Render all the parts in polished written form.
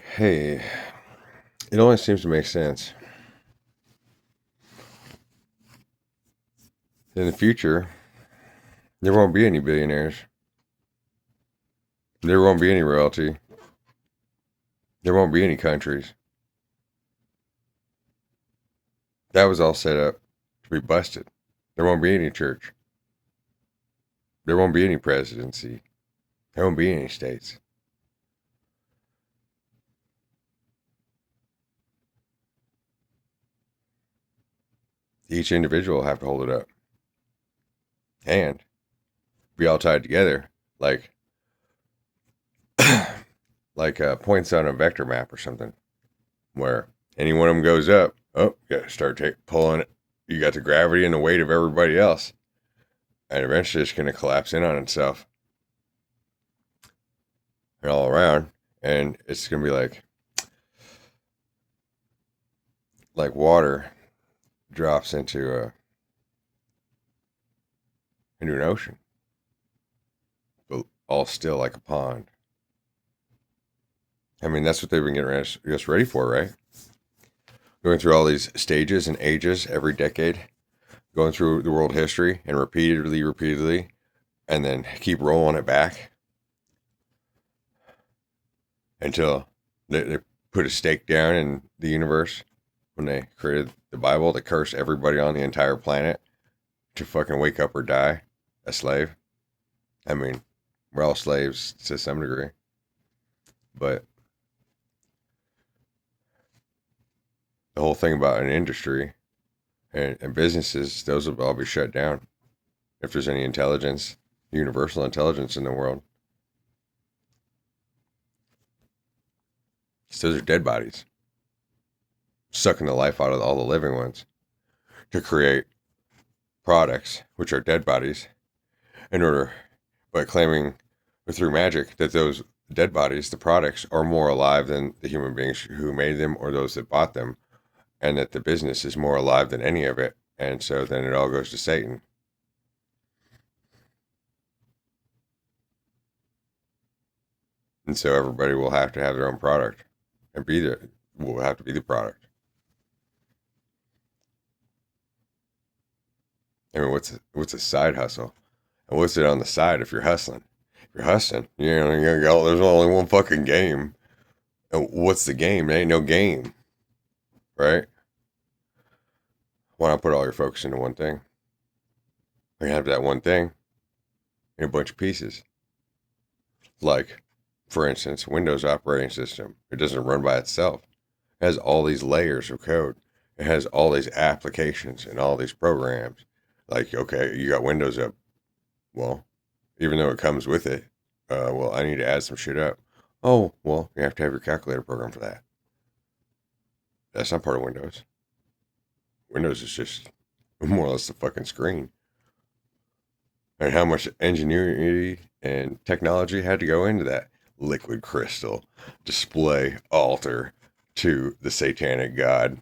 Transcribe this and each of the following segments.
Hey, it only seems to make sense. In the future, there won't be any billionaires. There won't be any royalty. There won't be any countries. That was all set up to be busted. There won't be any church. There won't be any presidency. There won't be any states. Each individual will have to hold it up and be all tied together like points on a vector map or something, where any one of them goes up. Oh, you got to start pulling it. You got the gravity and the weight of everybody else, and eventually it's going to collapse in on itself and all around, and it's going to be like water drops into an ocean, but all still like a pond. I mean, that's what they've been getting us ready for, right? Going through all these stages and ages every decade, going through the world history and repeatedly, and then keep rolling it back until they put a stake down in the universe when they created the Bible to curse everybody on the entire planet to fucking wake up or die a slave. I mean, we're all slaves to some degree, but the whole thing about an industry and businesses, those will all be shut down if there's any intelligence, universal intelligence in the world. So those are dead bodies, sucking the life out of all the living ones to create products, which are dead bodies, in order, by claiming through magic that those dead bodies, the products, are more alive than the human beings who made them or those that bought them, and that the business is more alive than any of it. And so then it all goes to Satan. And so everybody will have to have their own product and will have to be the product. I mean, what's a side hustle? And what's it on the side if you're hustling? If you're hustling, there's only one fucking game. And what's the game? There ain't no game, right? Why not put all your focus into one thing? You have that one thing in a bunch of pieces. Like, for instance, Windows operating system. It doesn't run by itself. It has all these layers of code. It has all these applications and all these programs. Like, okay, you got Windows up. Well, even though it comes with it, I need to add some shit up. Oh, well, you have to have your calculator program for that. That's not part of Windows. Windows is just more or less the fucking screen. And how much ingenuity and technology had to go into that liquid crystal display altar to the satanic god,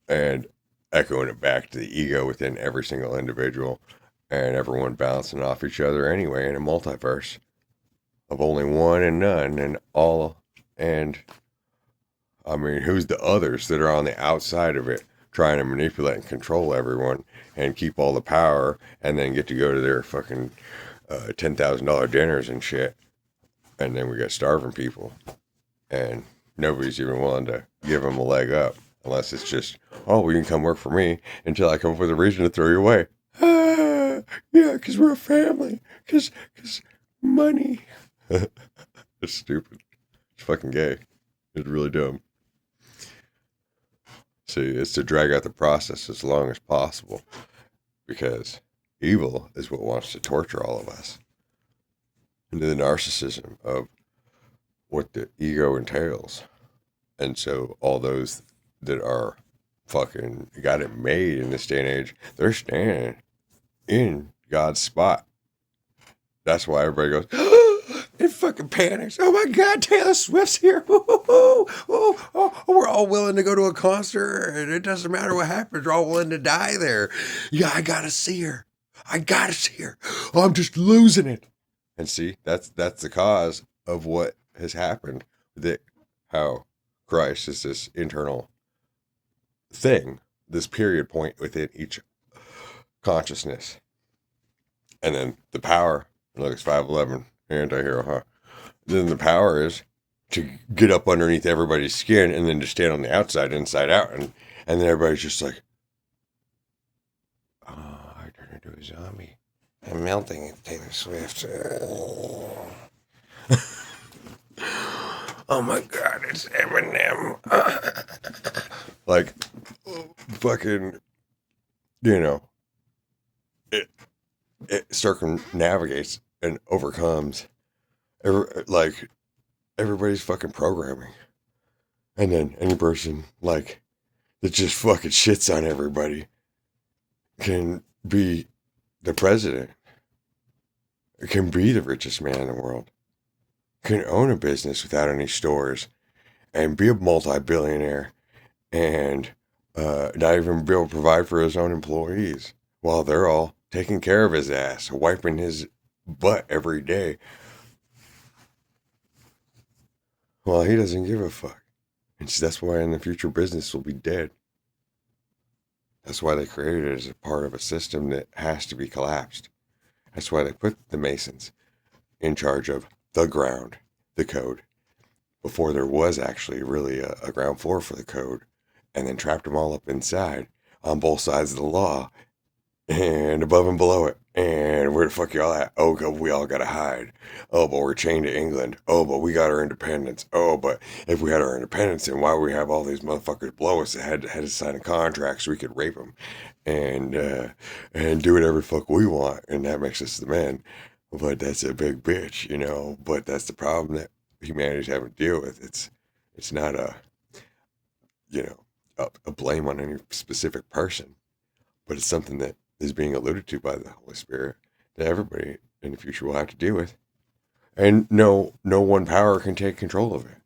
and echoing it back to the ego within every single individual, and everyone bouncing off each other anyway in a multiverse of only one and none and all. And I mean, who's the others that are on the outside of it trying to manipulate and control everyone and keep all the power, and then get to go to their fucking $10,000 dinners and shit? And then we got starving people, and nobody's even willing to give them a leg up unless it's just, oh, well, you can come work for me until I come up with a reason to throw you away. Yeah, because we're a family. Because money. It's stupid. It's fucking gay. It's really dumb. See, it's to drag out the process as long as possible, because evil is what wants to torture all of us into the narcissism of what the ego entails. And so all those that are fucking got it made in this day and age, they're standing in God's spot. That's why everybody goes, it fucking panics. Oh my God, Taylor Swift's here. We're all willing to go to a concert, and it doesn't matter what happens. We're all willing to die there. Yeah, I gotta see her. I gotta see her. Oh, I'm just losing it. And see, that's the cause of what has happened. That how Christ is this internal thing, this period point within each consciousness. And then the power, look, it's 5'11", anti-hero, huh? Then the power is to get up underneath everybody's skin and then to stand on the outside, inside out. And then everybody's just like, oh, I turned into a zombie. I'm melting at Taylor Swift. Oh my God, it's Eminem. Like, fucking, you know, it circumnavigates and overcomes everybody's fucking programming. And then any person like that just fucking shits on everybody can be the president, can be the richest man in the world, can own a business without any stores and be a multi-billionaire and not even be able to provide for his own employees while they're all taking care of his ass, wiping his butt every day. Well, he doesn't give a fuck. And that's why in the future business will be dead. That's why they created it as a part of a system that has to be collapsed. That's why they put the Masons in charge of the ground, the code, before there was actually really a ground floor for the code, and then trapped them all up inside on both sides of the law and above and below it. And where the fuck y'all at? Oh, we all gotta hide. Oh, but we're chained to England. Oh, but we got our independence. Oh, but if we had our independence, then why we have all these motherfuckers below us that had to sign a contract so we could rape them and do whatever the fuck we want, and that makes us the men. But that's a big bitch, you know. But that's the problem that humanity's having to deal with. It's not a blame on any specific person, but it's something that is being alluded to by the Holy Spirit that everybody in the future will have to deal with. And no one power can take control of it.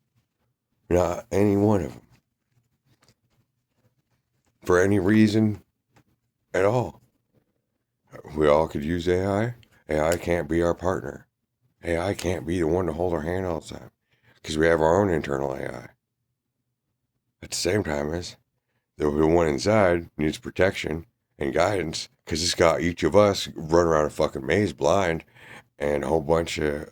Not any one of them. For any reason at all. We all could use AI. AI can't be our partner. AI can't be the one to hold our hand all the time. Because we have our own internal AI. At the same time as the one inside needs protection and guidance, because it's got each of us run around a fucking maze blind and a whole bunch of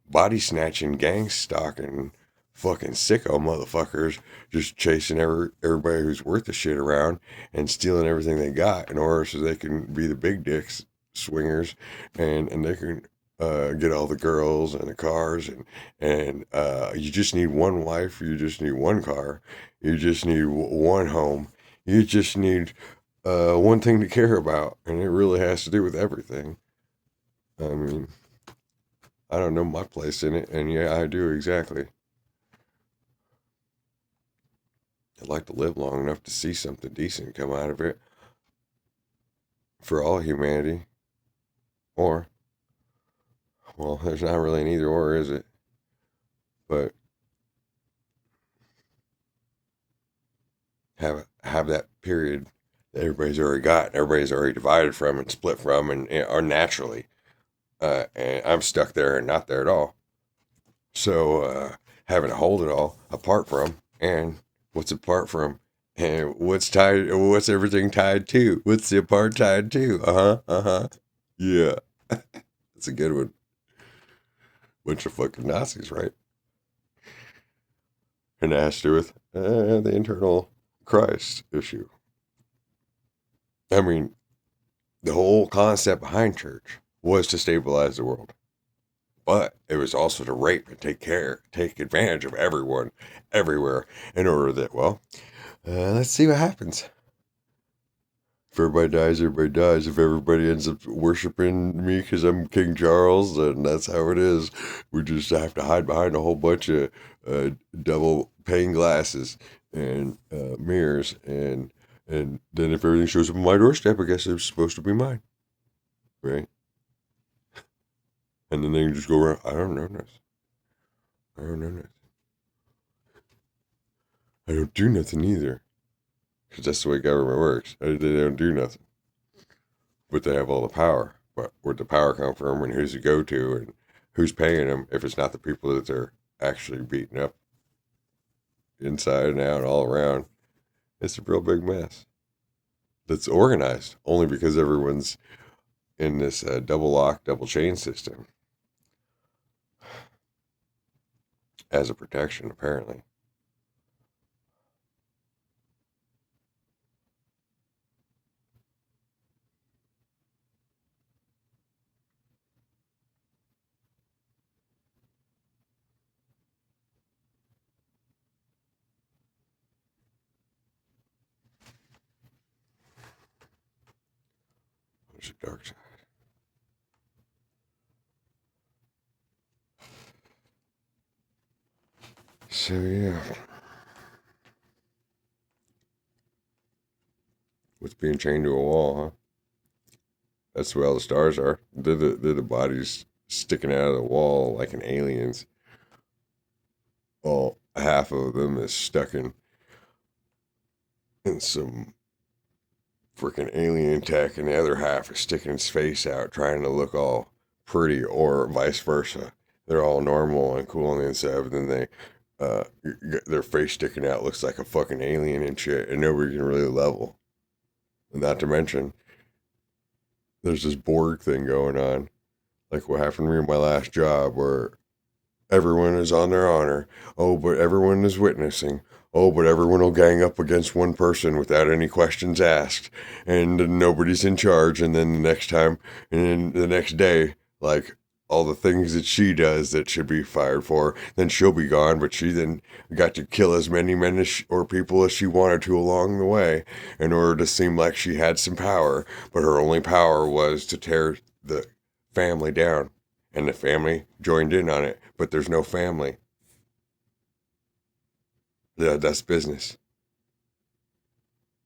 body snatching, gang stalking, fucking sicko motherfuckers just chasing everybody who's worth the shit around and stealing everything they got in order so they can be the big dicks swingers and they can get all the girls and the cars and you just need one wife, you just need one car, you just need one home, you just need one thing to care about, and it really has to do with everything. I mean, I don't know my place in it, and yeah, I do exactly. I'd like to live long enough to see something decent come out of it for all humanity. Or, well, there's not really an either or, is it? But have that period that everybody's already got, everybody's already divided from and split from, and are naturally. And I'm stuck there and not there at all. So having to hold it all apart from, and what's apart from, and what's everything tied to? What's the apart tied to? Yeah, that's a good one. Bunch of fucking Nazis, right? And it has to do with the internal Christ issue. I mean, the whole concept behind church was to stabilize the world. But it was also to rape and take advantage of everyone, everywhere, in order that, well, let's see what happens. If everybody dies, everybody dies. If everybody ends up worshiping me because I'm King Charles, then that's how it is. We just have to hide behind a whole bunch of double pane glasses and mirrors, and then if everything shows up on my doorstep, I guess it's supposed to be mine, right? And then they can just go around. I don't know this. I don't know this. I don't do nothing either. Because that's the way government works. They don't do nothing. But they have all the power. But where'd the power come from, and who's it go to, and who's paying them if it's not the people that they're actually beating up inside and out, all around. It's a real big mess. That's organized only because everyone's in this double lock, double chain system as a protection, apparently. There's a dark side. So yeah, what's being chained to a wall, huh? That's where all the stars are. They're the bodies sticking out of the wall like an alien's. Well, half of them is stuck in some freaking alien tech, and the other half is sticking its face out, trying to look all pretty, or vice versa. They're all normal and cool on the inside, but then their face sticking out looks like a fucking alien and shit, and nobody can really level. And not to mention, there's this Borg thing going on, like what happened to me in my last job, where everyone is on their honor. Oh, but everyone is witnessing. Oh, but everyone will gang up against one person without any questions asked, and nobody's in charge. And then the next time, and then the next day, like all the things that she does that should be fired for, then she'll be gone. But she then got to kill as many men or people as she wanted to along the way in order to seem like she had some power. But her only power was to tear the family down, and the family joined in on it, but there's no family. Yeah, that's business.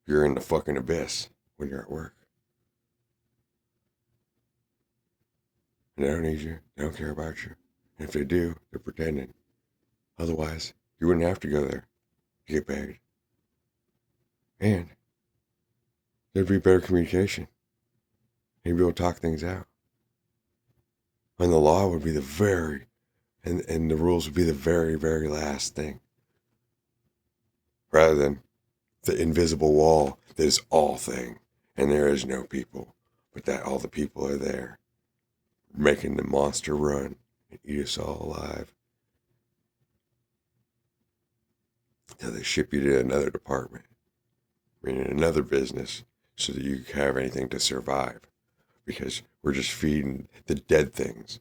You're in the fucking abyss when you're at work. And they don't need you. They don't care about you. And if they do, they're pretending. Otherwise, you wouldn't have to go there to get paid. And there'd be better communication. You'd be able to talk things out. And the law would be and the rules would be the very, very last thing. Rather than the invisible wall that is all thing, and there is no people, but that all the people are there, making the monster run and eat us all alive. So they ship you to another department, meaning another business, so that you have anything to survive. Because we're just feeding the dead things.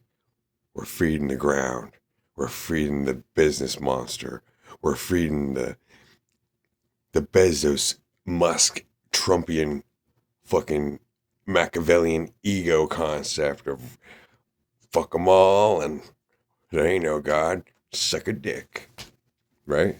We're feeding the ground. We're feeding the business monster. We're feeding the Bezos, Musk, Trumpian, fucking Machiavellian ego concept of fuck them all and there ain't no God, suck a dick. Right?